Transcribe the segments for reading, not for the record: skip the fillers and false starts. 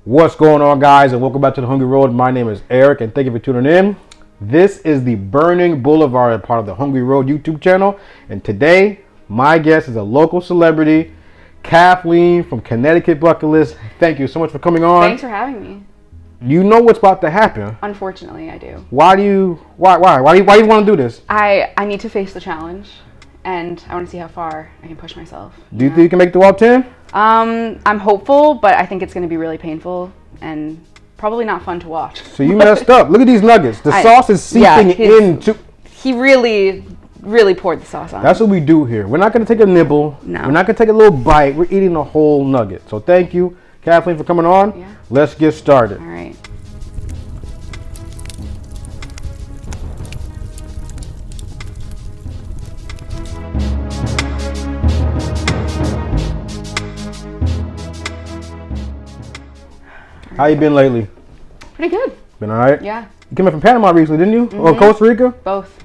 What's going on, guys, and welcome back to the Hungry Road. My name is Eric, and thank you for tuning in. This is the Burning Boulevard, part of the Hungry Road YouTube channel, and today my guest is a local celebrity, Kathleen from Connecticut Bucket List. Thank you so much for coming on. Thanks for having me. You know what's about to happen. Unfortunately, I do. Why do you want to do this? I need to face the challenge, and I want to see how far I can push myself. Do you think you can make it through all 10? I'm hopeful, but I think it's going to be really painful and probably not fun to watch. So you messed up. Look at these nuggets. The sauce is seeping into. He really poured the sauce on. That's what we do here. We're not going to take a nibble. No. We're not going to take a little bite. We're eating the whole nugget. So thank you, Kathleen, for coming on. Yeah. Let's get started. All right. How you been lately? Pretty good. Been all right? Yeah. You came in from Panama recently, didn't you? Or Costa Rica? Both.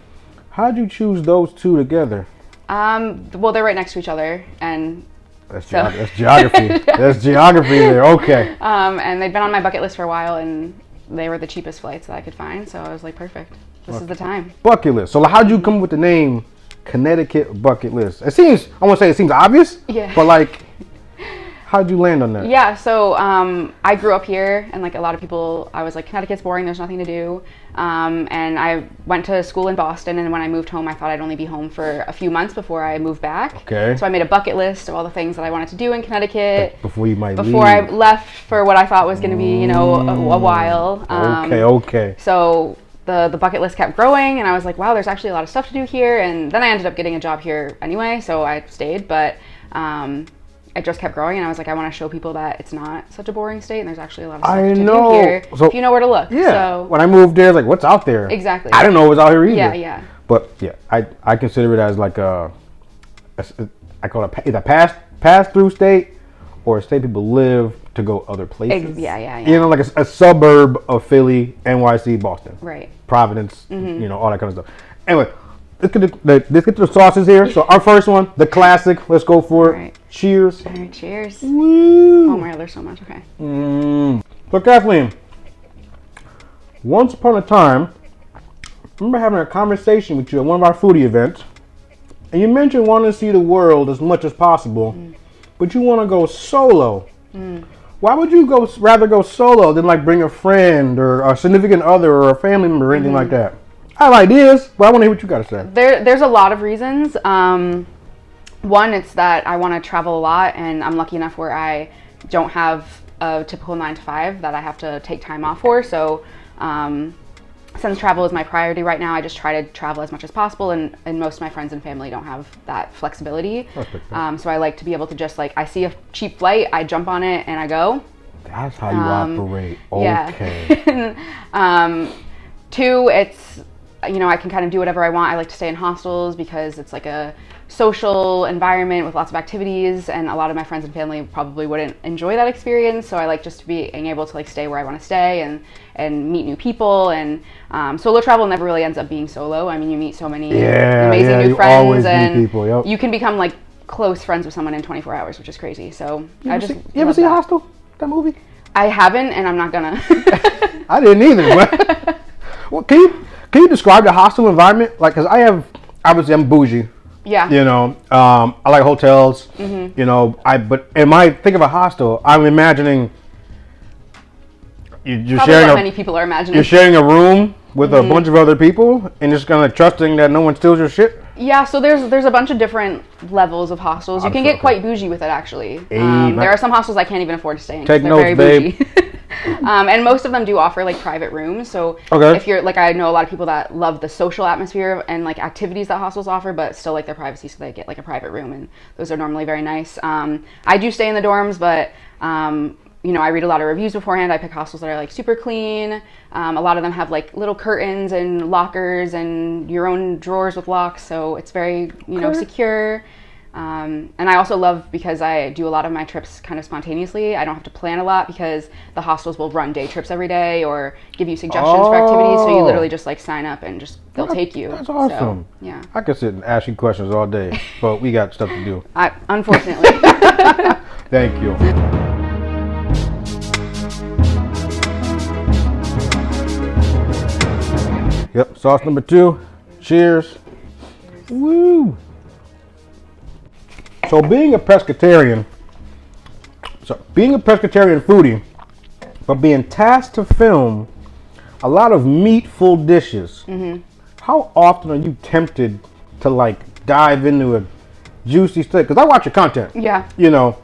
How'd you choose those two together? Well, they're right next to each other, and That's geography. That's geography there. Okay. and they'd been on my bucket list for a while, and they were the cheapest flights that I could find, so I was like, perfect. This is the time. Bucket list. So how'd you come up with the name Connecticut Bucket List? It seems, I want to say it seems obvious, Yeah. but like, how'd you land on that? Yeah, so I grew up here, and like a lot of people, I was like, Connecticut's boring, there's nothing to do. And I went to school in Boston, and when I moved home, I thought I'd only be home for a few months before I moved back. Okay. So I made a bucket list of all the things that I wanted to do in Connecticut. Before you might leave. Before I left for what I thought was going to be, a while. Okay. So the bucket list kept growing, and I was like, wow, there's actually a lot of stuff to do here. And then I ended up getting a job here anyway, so I stayed. But it just kept growing, and I was like, I want to show people that it's not such a boring state, and there's actually a lot of stuff to do here if you know where to look. Yeah. So, when I moved there, like, what's out there? Exactly. I didn't know it was out here either. Yeah, yeah. But yeah, I consider it as like I call it either pass through state or a state people live to go other places. Yeah. You know, like a suburb of Philly, NYC, Boston. Right. Providence, all that kind of stuff. Anyway, let's get to the sauces here. So our first one, the classic. Let's go for it. Right. Cheers. All right, cheers. Woo. Oh my God, there's so much. Okay. So Kathleen, once upon a time, I remember having a conversation with you at one of our foodie events, and you mentioned wanting to see the world as much as possible, but you want to go solo. Why would you rather go solo than like bring a friend or a significant other or a family member or anything like that? I have ideas, but I want to hear what you got to say. There's a lot of reasons. One, it's that I want to travel a lot, and I'm lucky enough where I don't have a typical 9-to-5 that I have to take time off for. So since travel is my priority right now, I just try to travel as much as possible, and most of my friends and family don't have that flexibility. So I like to be able to just like, I see a cheap flight, I jump on it and I go. That's how you operate. Okay. Yeah. Two, it's, I can kind of do whatever I want. I like to stay in hostels because it's like a social environment with lots of activities, and a lot of my friends and family probably wouldn't enjoy that experience. So I like just being able to like stay where I want to stay and meet new people. And solo travel never really ends up being solo. I mean, you meet so many amazing new friends, and people, you can become like close friends with someone in 24 hours, which is crazy. So you ever see Hostel? That movie? I haven't, and I'm not gonna. I didn't either. But, well, can you describe the hostel environment? Like, cause I'm bougie. Yeah. I like hotels. But when I think of a hostel, I'm imagining you're Probably sharing what many people are imagining. You're sharing a room with a bunch of other people, and just kind of trusting that no one steals your shit. Yeah, so there's a bunch of different levels of hostels. You can get quite bougie with it, actually. There are some hostels I can't even afford to stay in. Take notes, very bougie. And most of them do offer like private rooms. So if you're like, I know a lot of people that love the social atmosphere and like activities that hostels offer, but still like their privacy, so they get like a private room, and those are normally very nice. I do stay in the dorms, but I read a lot of reviews beforehand. I pick hostels that are like super clean. A lot of them have like little curtains and lockers and your own drawers with locks, so it's very secure. And I also love, because I do a lot of my trips kind of spontaneously, I don't have to plan a lot because the hostels will run day trips every day or give you suggestions for activities. So you literally just like sign up and just they'll take you. That's awesome. So, yeah. I could sit and ask you questions all day, but we got stuff to do. Unfortunately. Thank you. Yep, sauce number 2. Cheers. Woo! So being a pescatarian foodie, but being tasked to film a lot of meatful dishes, how often are you tempted to like dive into a juicy steak? Because I watch your content. Yeah. You know,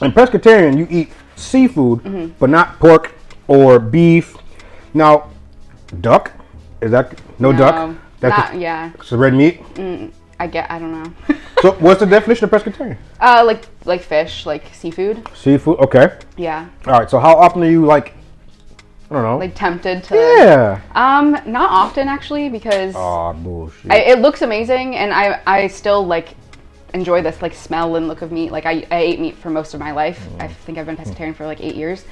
in pescatarian, you eat seafood, but not pork or beef. Now, duck? Is that no duck? That's not, yeah. It's red meat. I don't know. So, what's the definition of pescatarian? Like fish, like seafood. Seafood. Okay. Yeah. All right. So, how often are you like? I don't know. Like tempted to. Yeah. Not often actually, because. Oh, bullshit. It looks amazing, and I still like enjoy this like smell and look of meat. Like I ate meat for most of my life. I think I've been pescatarian for like 8 years.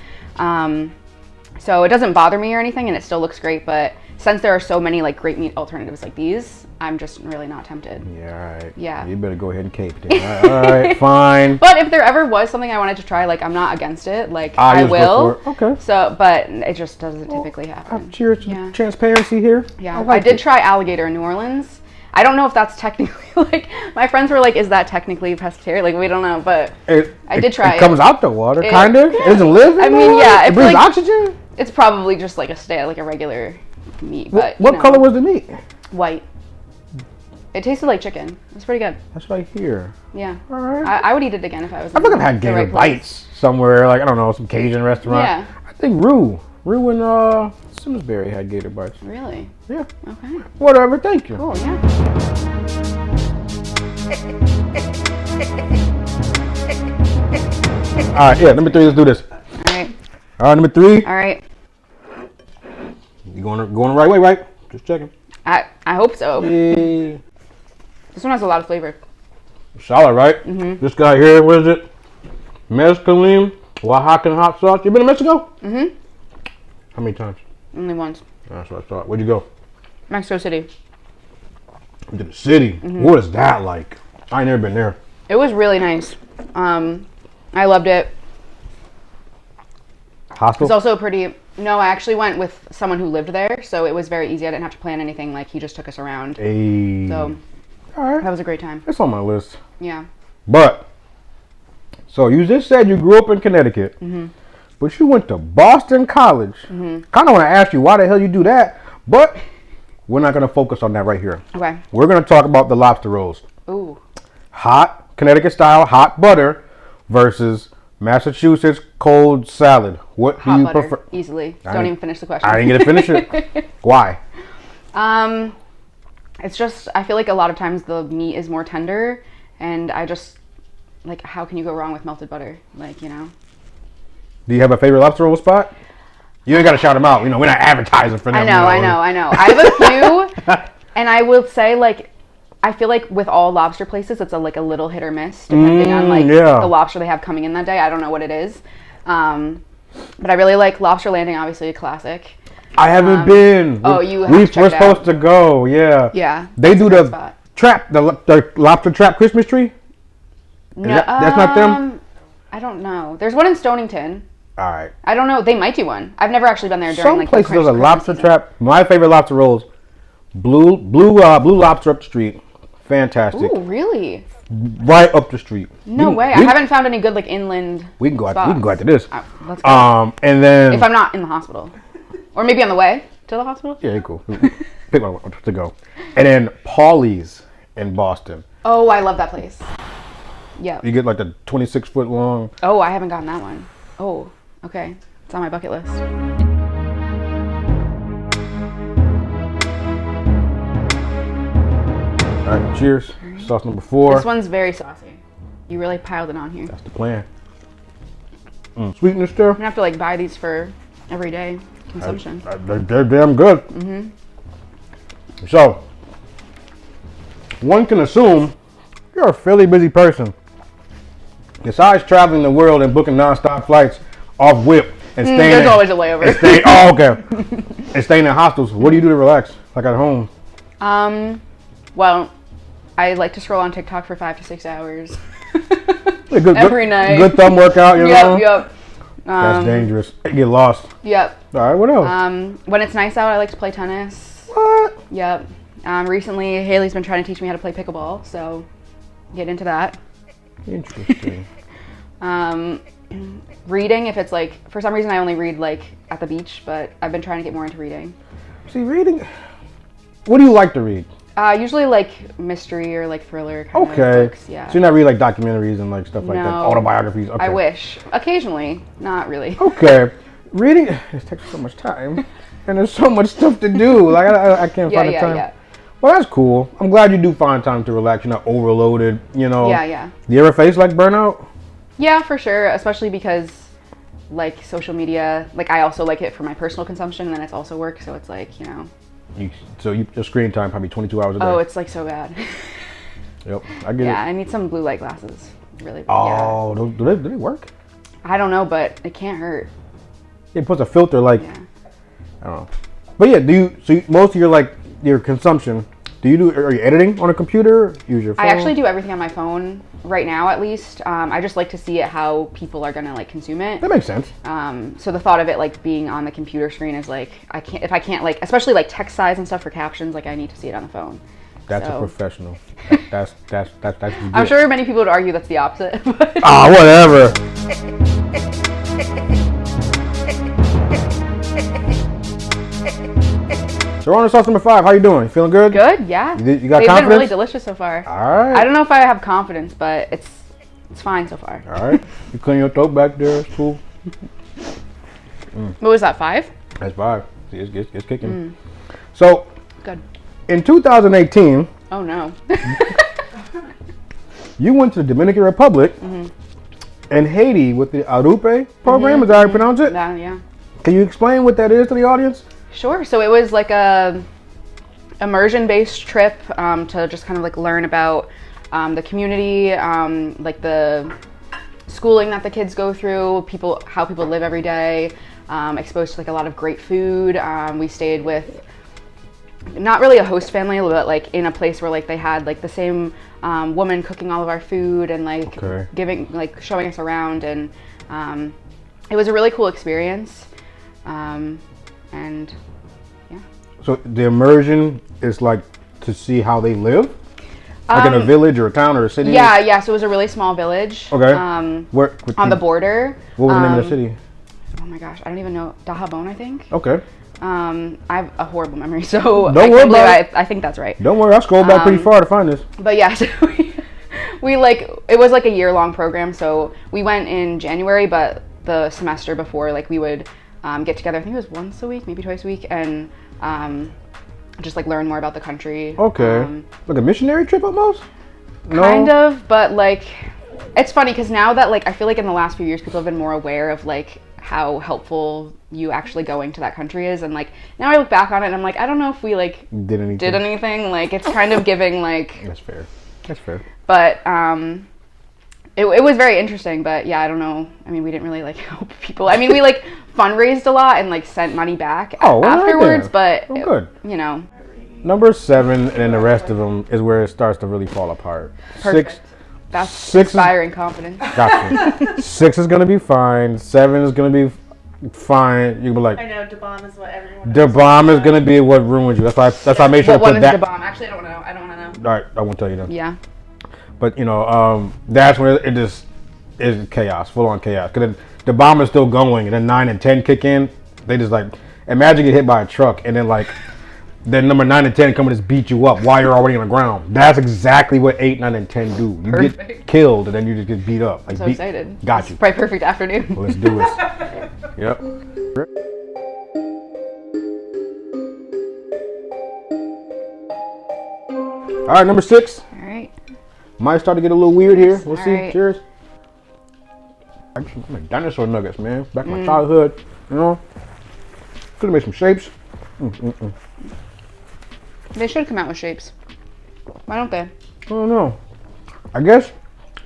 So it doesn't bother me or anything, and it still looks great. But since there are so many like great meat alternatives like these, I'm just really not tempted. Yeah, all right. Yeah. You better go ahead and cape then. All right, fine. But if there ever was something I wanted to try, like I'm not against it. Like I just will. Okay. So, but it just doesn't typically happen. Cheers to transparency here. Yeah. I did try alligator in New Orleans. I don't know if that's technically like my friends were like, is that technically pescatarian? Like we don't know, but I did try it. It comes out the water, kind of. Yeah. It doesn't live. I mean, yeah. It breathes oxygen. It's probably just like a regular meat. But what color was the meat? White. It tasted like chicken. It was pretty good. That's what I hear. Yeah. All right. I would eat it again if I was. I think I've had gator bites somewhere, like I don't know, some Cajun restaurant. Yeah. I think Rue and Simsbury had gator bites. Really? Yeah. Okay. Whatever. Thank you. Cool. Yeah. All right. Yeah. Number 3. Let's do this. All right. All right. Number 3. All right. You going the right way, right? Just checking. I hope so. Yeah. This one has a lot of flavor. Solid, right? This guy here, what is it? Mezcaline, Oaxacan hot sauce. You been to Mexico? How many times? Only once. That's what I thought. Where'd you go? Mexico City. To the city. What is that like? I ain't never been there. It was really nice. I loved it. Hostel? It's also pretty. No, I actually went with someone who lived there, so it was very easy. I didn't have to plan anything. Like he just took us around. Hey. So all right. that was a great time. It's on my list. Yeah. But so you just said you grew up in Connecticut, but you went to Boston College. Kind of want to ask you why the hell you do that, but we're not going to focus on that right here. Okay. We're going to talk about the lobster rolls. Ooh. Hot Connecticut style hot butter versus Massachusetts cold salad. What do you prefer? Easily. Don't even finish the question. I didn't get to finish it. Why? It's just I feel like a lot of times the meat is more tender, and I just like how can you go wrong with melted butter? Like Do you have a favorite lobster roll spot? You ain't got to shout them out. We're not advertising for them. I know. I have a few, and I will say like. I feel like with all lobster places, it's a little hit or miss depending on the lobster they have coming in that day. I don't know what it is, but I really like Lobster Landing. Obviously, a classic. I haven't been. Oh, you have to check We're it supposed out. to go. Yeah. Yeah. They do the trap, the lobster trap Christmas tree. No, that's not them. I don't know. There's one in Stonington. All right. I don't know. They might do one. I've never actually been there during Some places there's a Christmas lobster season. trap. My favorite lobster rolls, blue lobster up the street. Fantastic. Ooh, really? Right up the street. No way. I haven't found any good inland. We can go spots. we can go after this. Let's go. And then if I'm not in the hospital, or maybe on the way to the hospital. Yeah, cool. Pick one to go. And then Paulie's in Boston. Oh, I love that place. Yeah. You get the 26-foot long. Oh, I haven't gotten that one. Oh, okay. It's on my bucket list. All right, cheers. Sauce number 4. This one's very saucy. You really piled it on here. That's the plan. Sweetness there. I'm gonna have to buy these for everyday consumption. They're damn good. So, one can assume you're a fairly busy person. Besides traveling the world and booking non-stop flights off whip and staying. There's always a layover. Okay. And staying in hostels. What do you do to relax? Like at home? Well, I like to scroll on TikTok for 5 to 6 hours. Every night. Good thumb workout, you know? Yep. That's dangerous. You get lost. Yep. All right, what else? When it's nice out, I like to play tennis. What? Yep. Recently, Haley's been trying to teach me how to play pickleball, so get into that. Interesting. Reading, if it's like, for some reason I only read like at the beach, but I've been trying to get more into reading. See, reading, what do you like to read? Usually like mystery or like thriller kind of books, yeah. So you're not reading like documentaries and like stuff like that, No. autobiographies? Okay. I wish. Occasionally, not really. Okay. Reading, it takes so much time and there's so much stuff to do. Like I can't find the time. Yeah. Well, that's cool. I'm glad you do find time to relax. You're not overloaded, you know. Yeah. Do you ever face like burnout? Yeah, for sure. Especially because like social media, like I also like it for my personal consumption and then it's also work. So it's like, you know. Your screen time probably 22 hours a day. Oh, it's like so bad. Yep, I get it. Yeah, I need some blue light glasses. Really. Oh, yeah. Do they work? I don't know, but it can't hurt. It puts a filter like, Yeah. I don't know. But yeah, most of your consumption, are you editing on a computer? Use your phone? I actually do everything on my phone right now, at least. I just like to see it how people are gonna like consume it. That makes sense. So the thought of it like being on the computer screen is like if I can't like, especially like text size and stuff for captions, like I need to see it on the phone. That's a professional. That's I'm sure many people would argue that's the opposite. Whatever. So we're on to sauce number 5. How you doing? Feeling good? Good, yeah. You got They've confidence? been really delicious so far. All right. I don't know if I have confidence, but it's fine so far. All right. You clean your throat back there. It's cool. What was that, 5? That's 5. See, it's kicking. So, Good. in 2018, Oh no. you went to the Dominican Republic and Haiti with the Arupe program. Is that how you pronounce it? Yeah. Can you explain what that is to the audience? Sure. So it was like a immersion-based trip to just kind of like learn about the community, like the schooling that the kids go through, how people live every day, exposed to like a lot of great food. We stayed with not really a host family, but like in a place where like they had like the same woman cooking all of our food and like showing us around, and it was a really cool experience. And yeah. So the immersion is like to see how they live, like in a village or a town or a city. Yeah. So it was a really small village. Okay. On the border. What was the name of the city? Oh my gosh, I don't even know. Dajabon, I think. Okay. I have a horrible memory, so don't worry about it. I think that's right. Don't worry, I scrolled back pretty far to find this. But yeah, so we like, it was like a year-long program, so we went in January, but the semester before, like we would get together, I think it was once a week, maybe twice a week, and just like learn more about the country. Okay. Like a missionary trip almost? No? Kind of, but like, it's funny because now that like, I feel like in the last few years, people have been more aware of like how helpful you actually going to that country is, and like now I look back on it and I'm like, I don't know if we like did anything. Like it's kind of giving like That's fair. But it was very interesting, but yeah, I don't know. I mean, we didn't really like help people. I mean, we like fundraised a lot and like sent money back afterwards, but good. You know. Number 7 and then the rest of them is where it starts to really fall apart. Perfect. That's 6 inspiring confidence. Gotcha. 6 is gonna be fine. 7 is gonna be fine. You can be like, I know the bomb is what everyone. The bomb is gonna be what ruins you. That's why I made sure to put that. What one is the bomb? Actually, I don't know. I don't want to know. All right, I won't tell you that. Yeah. But you know, that's when it just is chaos, full on chaos. Because the bomb is still going, and then 9 and 10 kick in. They just like imagine get hit by a truck, and then like. Then number 9 and 10 come and just beat you up while you're already on the ground. That's exactly what 8, 9, and 10 do. You get killed and then you just get beat up. Like, I'm so excited. Got you. It's probably perfect afternoon. Well, let's do this. Yep. All right, number 6. All right. Might start to get a little weird here. We'll see. Right. Cheers. I make dinosaur nuggets, man. Back in my childhood, you know. Could have made some shapes. They should come out with shapes. Why don't they? I don't know. I guess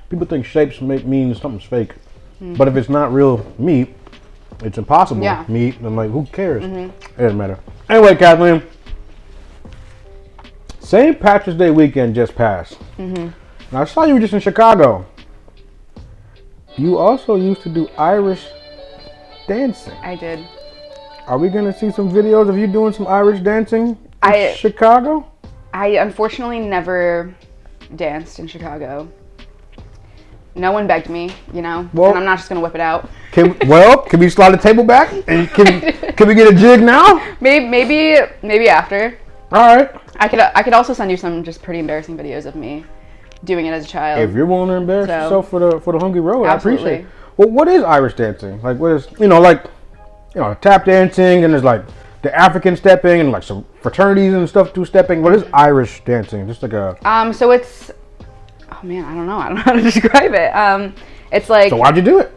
people think shapes mean something's fake. But if it's not real meat, it's impossible meat. And I'm like, who cares? It doesn't matter. Anyway, Kathleen. St. Patrick's Day weekend just passed. Now, I saw you were just in Chicago. You also used to do Irish dancing. I did. Are we going to see some videos of you doing some Irish dancing Chicago? I unfortunately never danced in Chicago. No one begged me, you know, and I'm not just gonna whip it out. Can we slide the table back? And can we get a jig now? Maybe after. All right. I could also send you some just pretty embarrassing videos of me doing it as a child. If you're willing to embarrass yourself for the hungry road, absolutely. I appreciate it. Well, what is Irish dancing? Like, what is tap dancing, and there's like the African stepping and like some fraternities and stuff do stepping. What is Irish dancing? Just like a so it's I don't know how to describe it. It's like, so why'd you do it?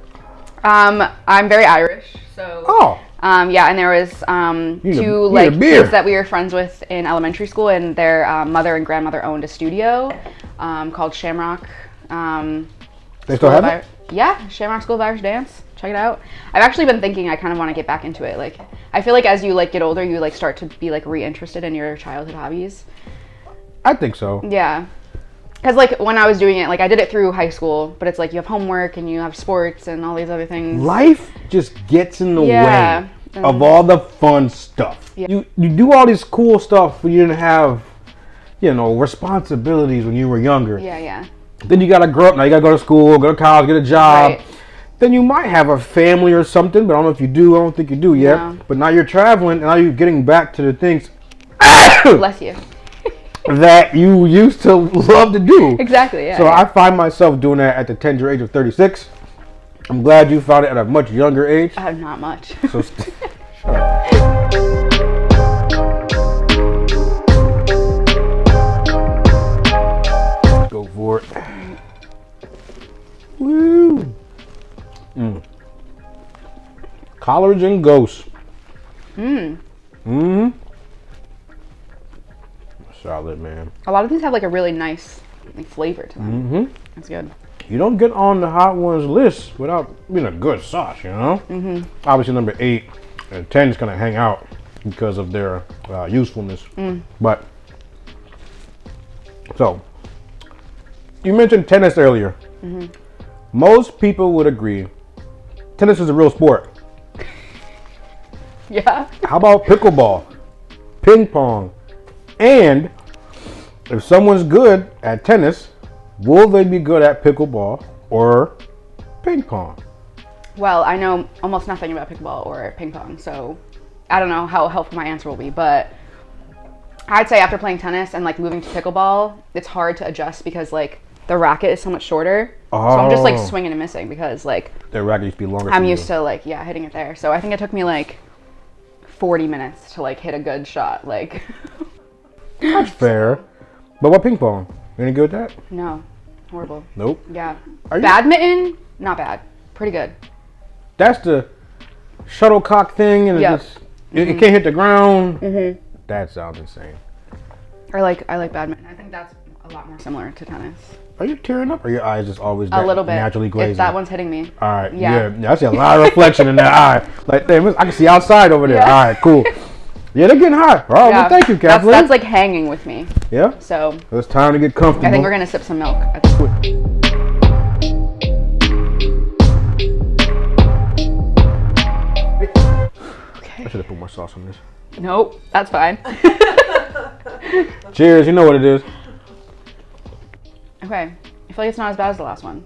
I'm very Irish, so yeah, and there was two kids that we were friends with in elementary school, and their mother and grandmother owned a studio called Shamrock. They still have it? Yeah, Shamrock School of Irish Dance. Check it out. I've actually been thinking I kind of want to get back into it. Like, I feel like as you like get older, you like start to be like reinterested in your childhood hobbies. I think so. Yeah. Because like when I was doing it, like I did it through high school, but it's like you have homework and you have sports and all these other things. Life just gets in the way of all the fun stuff. Yeah. You do all this cool stuff when you didn't have, responsibilities when you were younger. Yeah. Then you gotta grow up. Now you gotta go to school, go to college, get a job. Right. Then you might have a family or something, but I don't know if you do. I don't think you do yet. No. But now you're traveling, and now you're getting back to the things. Bless you. That you used to love to do. Exactly, yeah. So I find myself doing that at the tender age of 36. I'm glad you found it at a much younger age. Not much. So shut up. Go for it. Woo. Collards N Ghost. Solid, man. A lot of these have like a really nice flavor to them. That's good. You don't get on the hot ones list without being a good sauce, Obviously, number 8 and 10 is gonna hang out because of their usefulness. But so you mentioned tennis earlier. Most people would agree tennis is a real sport. Yeah. How about pickleball, ping pong? And if someone's good at tennis, will they be good at pickleball or ping pong? Well, I know almost nothing about pickleball or ping pong, so I don't know how helpful my answer will be, but I'd say after playing tennis and like moving to pickleball, it's hard to adjust because like the racket is so much shorter. So I'm just like swinging and missing because like the racket used to be longer. I'm used to like hitting it there. So I think it took me like 40 minutes to like hit a good shot. Like that's fair. But what ping pong? Any good at that? No. Horrible. Nope. Yeah. Badminton, not bad. Pretty good. That's the shuttlecock thing and it can't hit the ground. That sounds insane. I like badminton. I think that's a lot more similar to tennis. Are you tearing up or your eyes just always a little bit naturally glazing? That one's hitting me. All right. Yeah. I see a lot of reflection in that eye. Like, damn, I can see outside over there. All right, cool. Yeah, they're getting hot. All right, well, thank you, Kathleen. That's like hanging with me. Yeah? So it's time to get comfortable. I think we're going to sip some milk. I should have put more sauce on this. Nope, that's fine. Cheers, you know what it is. Okay, I feel like it's not as bad as the last one.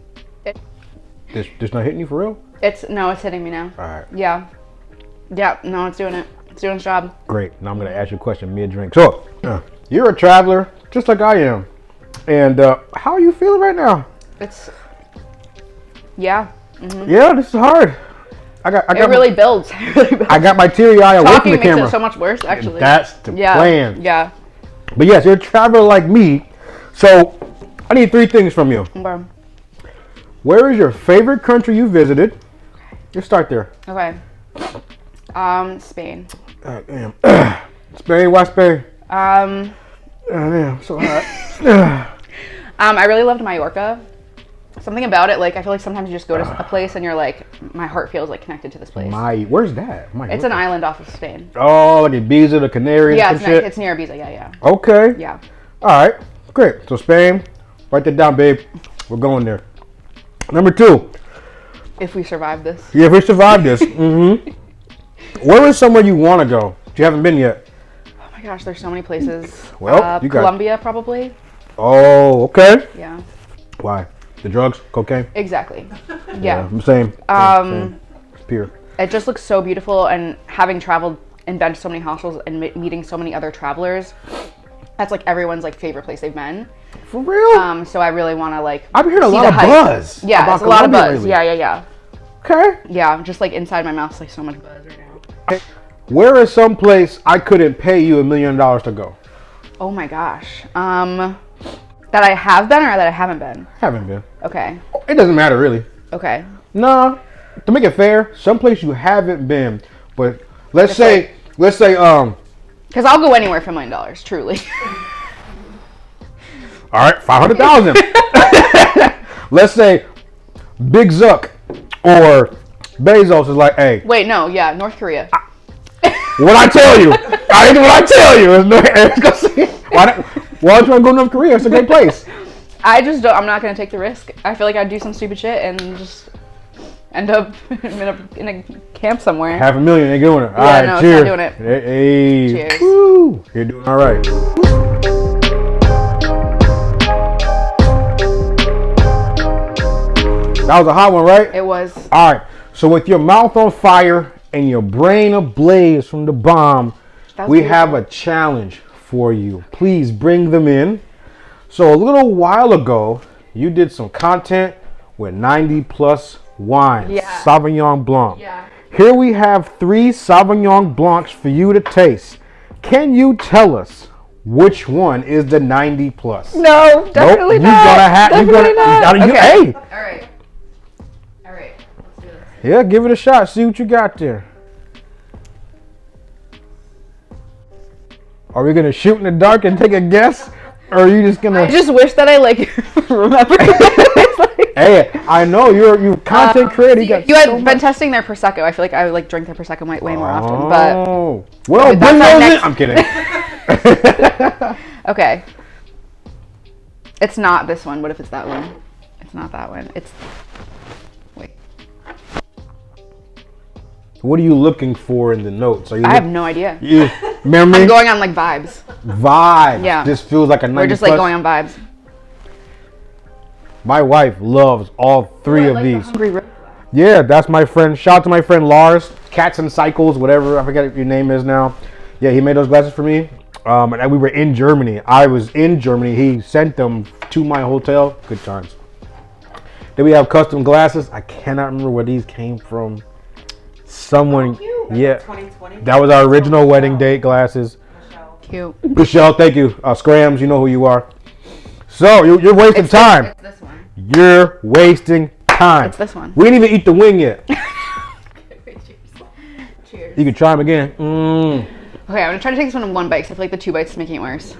This not hitting you for real? It's hitting me now. All right. Yeah, no, it's doing it. It's doing its job. Great. Now I'm going to ask you a question mid-drink. So, you're a traveler, just like I am. And how are you feeling right now? Yeah, this is hard. It really builds. I got my teary eye away from the camera. Makes it so much worse, actually. And that's the plan. Yeah. But yes, you're a traveler like me. So, I need 3 things from you. Okay. Where is your favorite country you visited? Let's start there. Okay. Spain. Damn. Spain, why Spain? Damn, so hot. I really loved Mallorca. Something about it, like I feel like sometimes you just go to a place and you're like, my heart feels like connected to this place. Where's that? It's an island off of Spain. Oh, like Ibiza, the Canaries. Yeah, it's near Ibiza. Yeah. Okay. Yeah. All right, great. So Spain, write that down, babe. We're going there. Number 2. If we survive this. Yeah, if we survive this. Where is somewhere you want to go? You haven't been yet. Oh my my gosh, there's so many places. Well, you got Colombia probably. Oh, okay. Yeah. Why? The drugs, cocaine. Exactly. Yeah. I'm saying. Same. It's pure. It just looks so beautiful, and having traveled and been to so many hostels and meeting so many other travelers, that's like everyone's like favorite place they've been. For real? So I really want to like. I've been hearing a lot of buzz. Yeah, it's a lot of buzz. Lately. Yeah. Okay. Yeah, just like inside my mouth, like so much buzz right now. Okay. Where is some place I couldn't pay you $1 million to go? Oh my gosh. That I have been or that I haven't been? Haven't been. Okay. It doesn't matter really. Okay. No, to make it fair, someplace you haven't been, but let's say, because I'll go anywhere for $1 million, truly. All right, 500,000. Let's say Big Zuck or Bezos is like, hey. Wait, no, yeah, North Korea. What I tell you? I know what I tell you. Why don't you want to go to North Korea? It's a great place. I just don't. I'm not gonna take the risk. I feel like I'd do some stupid shit and just end up in a camp somewhere. $500,000 ain't doing it. Yeah, all right, no, cheers. it's not doing it. Hey, cheers. Woo, you're doing all right. That was a hot one, right? It was. All right. So with your mouth on fire and your brain ablaze from the bomb, we have a challenge for you. Please bring them in. So a little while ago, you did some content with 90 plus wines, Sauvignon Blanc. Yeah. Here we have 3 Sauvignon Blancs for you to taste. Can you tell us which one is the 90 plus? No, definitely not. Definitely not. Okay. Hey. All right. Let's do this. Yeah, give it a shot. See what you got there. Are we gonna shoot in the dark and take a guess, or are you just gonna? I just wish that I like remember. Hey, I know you're content creator. You had been testing their prosecco. I feel like I like drink their prosecco way more often. But well, bring those in. I'm kidding. Okay. It's not this one. What if it's that one? It's not that one. It's. Wait. What are you looking for in the notes? I have no idea. Memory? I'm going on like vibes. Vibes. Yeah. This feels like a 90 We're just plus. like going on vibes. My wife loves all 3 of like these. The Yeah, that's my friend. Shout out to my friend Lars. Cats and Cycles, whatever. I forget what your name is now. Yeah, he made those glasses for me. And we were in Germany. I was in Germany. He sent them to my hotel. Good times. Then we have custom glasses. I cannot remember where these came from. Someone, yeah, 2020. That was our original wedding date glasses. Cute. Michelle, thank you. Scrams, you know who you are. So you're wasting time. It's this one. You're wasting time. It's this one. We didn't even eat the wing yet. Cheers. You can try them again. Okay, I'm gonna try to take this one in one bite because I feel like the 2 bites is making it worse.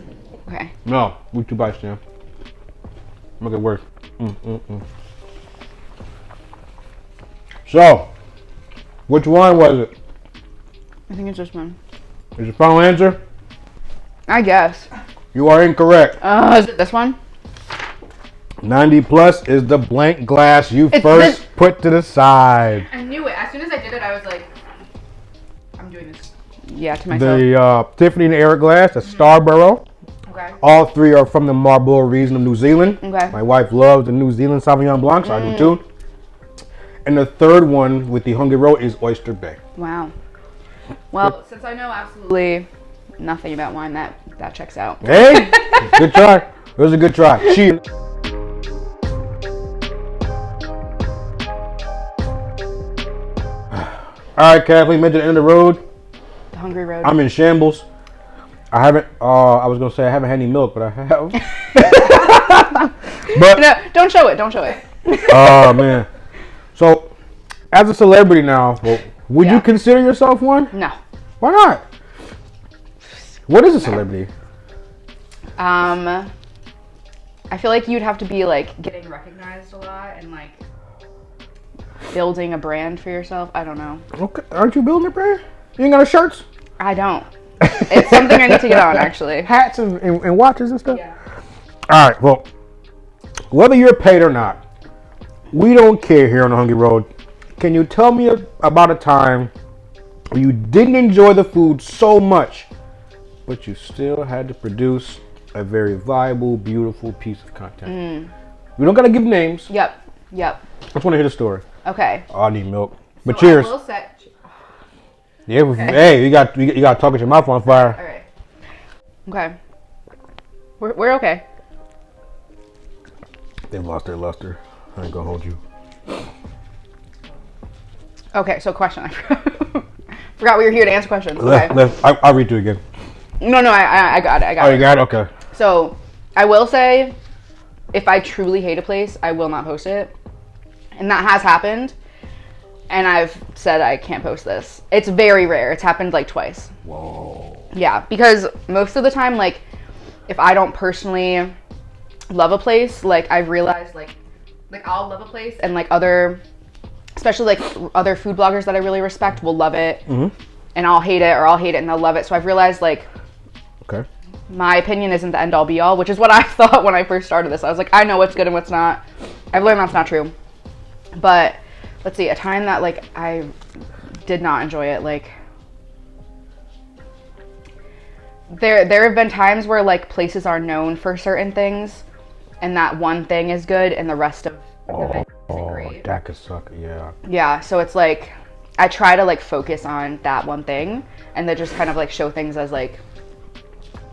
Okay. No, we 2 bites, Jam. Make it worse. So, which one was it? I think it's this one. Is your final answer? I guess. You are incorrect. Is it this one? 90 plus is the blank glass you first put to the side. I knew it. As soon as I did it, I was like, I'm doing this. Yeah, to myself. The Tiffany and Eric glass, the Starborough. Okay. All 3 are from the Marlborough region of New Zealand. Okay. My wife loves the New Zealand Sauvignon Blanc, so I do too. And the 3rd one with the Hungry Road is Oyster Bay. Wow. Well, since I know absolutely nothing about wine, that checks out. Hey, good try. It was a good try. Cheers. All right, Kathleen, made it to the end of the road. The Hungry Road. I'm in shambles. I haven't. I was gonna say I haven't had any milk, but I have. But no, don't show it. Don't show it. Oh man. So, as a celebrity now, would you consider yourself one? No. Why not? What is a celebrity? I feel like you'd have to be like getting recognized a lot and like building a brand for yourself. I don't know. Okay, aren't you building a brand? You ain't got no shirts? I don't. It's something I need to get on actually. Hats and watches and stuff? Yeah. All right, well, whether you're paid or not, we don't care here on the Hungry Road. Can you tell me about a time where you didn't enjoy the food so much but you still had to produce a very viable, beautiful piece of content. We don't gotta give names. Yep. I just want to hear the story. Okay. Oh, I need milk. But cheers. I will say, yeah. Okay. Hey, you got to talk with your mouth on fire. All right. Okay. We're okay. They've lost their luster. I ain't gonna hold you. Okay. So question. I forgot we were here to answer questions. Okay. I'll read you again. No. I got it. Oh, you got it. Okay. So I will say, if I truly hate a place, I will not post it. And that has happened. And I've said I can't post this. It's very rare. It's happened like twice. Whoa. Yeah, because most of the time, like, if I don't personally love a place, like, I've realized, like I'll love a place and, like, especially, like, other food bloggers that I really respect will love it. Mm-hmm. And I'll hate it, or I'll hate it and they'll love it. So I've realized, like, okay, my opinion isn't the end-all be-all, which is what I thought when I first started this. I was like, I know what's good and what's not. I've learned that's not true. But let's see, a time that, like, I did not enjoy it, like, there have been times where, like, places are known for certain things, and that one thing is good, and the rest of the thing isn't great. That could suck, yeah. Yeah, so it's, like, I try to, like, focus on that one thing, and then just kind of, like, show things as, like,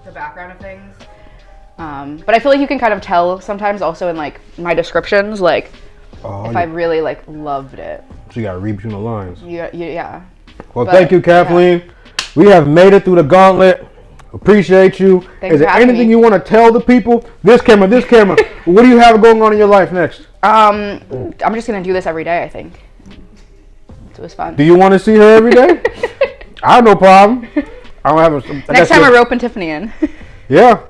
the background of things. But I feel like you can kind of tell sometimes also in, like, my descriptions, like, if I really, like, loved it. So you gotta read between the lines. Yeah. Well, thank you, Kathleen. Yeah. We have made it through the gauntlet. Appreciate you. Is there anything you want to tell the people? This camera. What do you have going on in your life next? I'm just gonna do this every day, I think. It was fun. Do you want to see her every day? I have no problem. I don't have a... Next time I rope and Tiffany in. Yeah.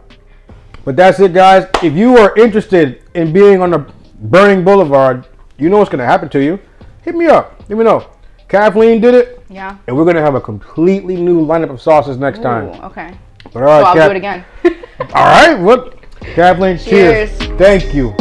But that's it, guys. If you are interested in being on the Burning Boulevard, you know what's going to happen to you. Hit me up. Let me know. Kathleen did it. Yeah. And we're going to have a completely new lineup of sauces next time. Okay. But all right, I'll do it again. All right. Well, Kathleen, cheers. Thank you.